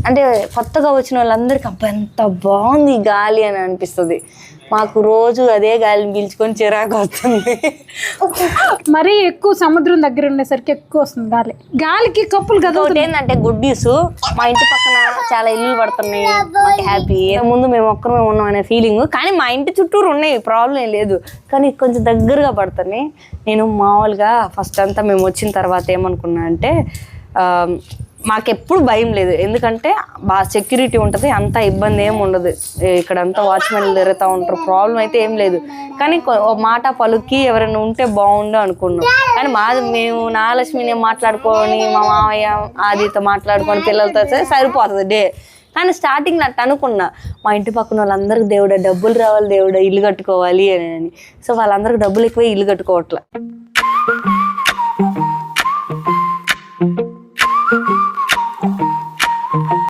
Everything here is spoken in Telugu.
అంటే కొత్తగా వచ్చిన వాళ్ళందరికీ అబ్బా ఎంత బాగుంది గాలి అని అనిపిస్తుంది. మాకు రోజు అదే గాలిని పీల్చుకొని చిరాకు వస్తుంది. మరీ ఎక్కువ సముద్రం దగ్గర ఉండేసరికి ఎక్కువ వస్తుంది గాలికి కప్పులు కదా. ఏంటంటే గుడ్ న్యూస్, మా ఇంటి పక్కన చాలా ఇల్లు పడుతున్నాయి, మాకు హ్యాపీ. ముందు మేము ఒక్కరమే ఉన్నాం అనే ఫీలింగ్. కానీ మా ఇంటి చుట్టూరు ఉన్నాయి, ప్రాబ్లం ఏం లేదు. కానీ కొంచెం దగ్గరగా పడుతున్నాయి. నేను మామూలుగా ఫస్ట్ అంతా మేము వచ్చిన తర్వాత ఏమనుకున్నా అంటే మాకెప్పుడు భయం లేదు, ఎందుకంటే బాగా సెక్యూరిటీ ఉంటుంది, అంత ఇబ్బంది ఏమి ఉండదు. ఇక్కడ అంతా వాచ్మెన్లు తిరుగుతూ ఉంటారు, ప్రాబ్లం అయితే ఏం లేదు. కానీ మాట పలుకి ఎవరైనా ఉంటే బాగుండు అనుకున్నాం. కానీ మేము నాగలక్ష్మిని మాట్లాడుకొని, మా మామయ్య ఆదితో మాట్లాడుకొని పిల్లలతో సరిపోతుంది డే. కానీ స్టార్టింగ్లో అట్ట అనుకున్నా, మా ఇంటి పక్కన వాళ్ళందరికీ దేవుడా డబ్బులు రావాలి, దేవుడా ఇల్లు కట్టుకోవాలి అని. సో వాళ్ళందరికీ డబ్బులు ఎక్కువ, ఇల్లు కట్టుకోవట్లే.